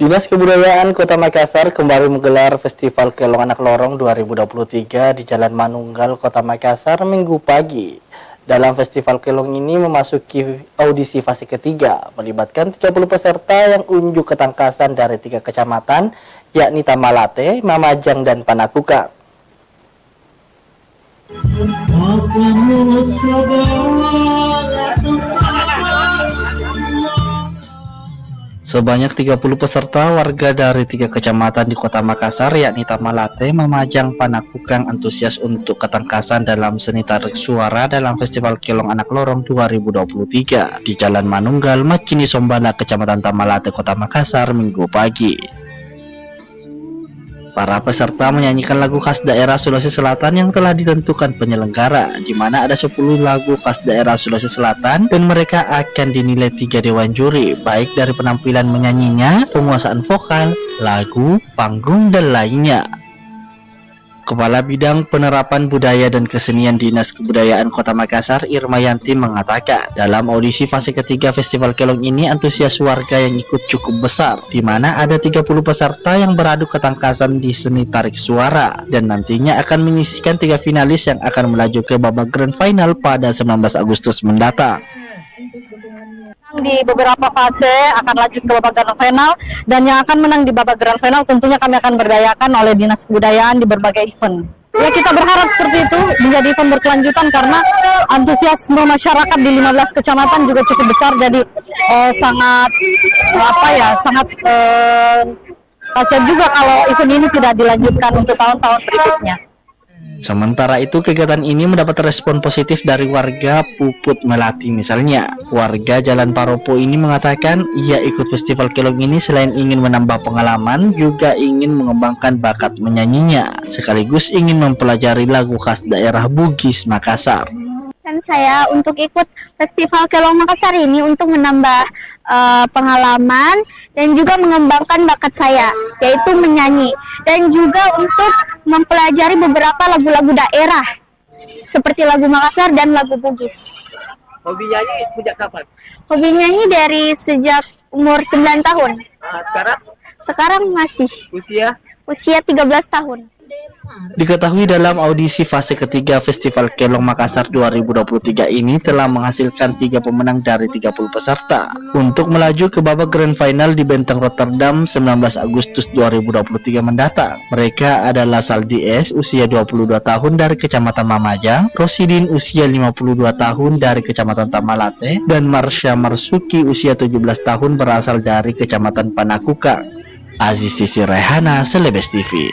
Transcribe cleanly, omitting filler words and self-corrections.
Dinas Kebudayaan Kota Makassar kembali menggelar Festival Kelong Anak Lorong 2023 di Jalan Manunggal, Kota Makassar, Minggu pagi. Dalam festival kelong ini memasuki audisi fase ketiga, melibatkan 30 peserta yang unjuk ketangkasan dari 3 kecamatan, yakni Tamalate, Mamajang, dan Panakukang. Sebanyak 30 peserta warga dari 3 kecamatan di Kota Makassar, yakni Tamalate, Mamajang, Panakukang, antusias untuk ketangkasan dalam seni tarik suara dalam Festival Kelong Anak Lorong 2023 di Jalan Manunggal, Macini Sombana, Kecamatan Tamalate, Kota Makassar, Minggu pagi. Para peserta menyanyikan lagu khas daerah Sulawesi Selatan yang telah ditentukan penyelenggara, di mana ada 10 lagu khas daerah Sulawesi Selatan dan mereka akan dinilai 3 dewan juri, baik dari penampilan menyanyinya, penguasaan vokal, lagu, panggung, dan lainnya. Kepala Bidang Penerapan Budaya dan Kesenian Dinas Kebudayaan Kota Makassar, Irmayanti, mengatakan dalam audisi fase ketiga Festival Kelong ini antusias warga yang ikut cukup besar, di mana ada 30 peserta yang beradu ketangkasan di seni tarik suara dan nantinya akan menyisihkan 3 finalis yang akan melaju ke babak grand final pada 19 Agustus mendatang. Di beberapa fase akan lanjut ke babak grand final, dan yang akan menang di babak grand final tentunya kami akan berdayakan oleh Dinas Kebudayaan di berbagai event. Ya, kita berharap seperti itu menjadi event berkelanjutan karena antusiasme masyarakat di 15 kecamatan juga cukup besar, jadi sangat kasihan juga kalau event ini tidak dilanjutkan untuk tahun-tahun berikutnya. Sementara itu, kegiatan ini mendapat respon positif dari warga Puput Melati. Misalnya, warga Jalan Paropo ini mengatakan ia ikut festival kelong ini selain ingin menambah pengalaman, juga ingin mengembangkan bakat menyanyinya, sekaligus ingin mempelajari lagu khas daerah Bugis, Makassar. Saya untuk ikut Festival Kelong Makassar ini untuk menambah pengalaman dan juga mengembangkan bakat saya, yaitu menyanyi, dan juga untuk mempelajari beberapa lagu-lagu daerah seperti lagu Makassar dan lagu Bugis. Hobi nyanyi sejak kapan? Hobi nyanyi dari sejak umur 9 tahun. Sekarang? Sekarang masih usia 13 tahun. Diketahui dalam audisi fase ketiga Festival Kelong Makassar 2023 ini telah menghasilkan 3 pemenang dari 30 peserta untuk melaju ke babak grand final di Benteng Rotterdam 19 Agustus 2023 mendatang. Mereka adalah Saldi S, usia 22 tahun dari Kecamatan Mamajang, Rosidin usia 52 tahun dari Kecamatan Tamalate, dan Marsha Marsuki usia 17 tahun berasal dari Kecamatan Panakukang. Aziz Sisi Rehana, Celebes TV.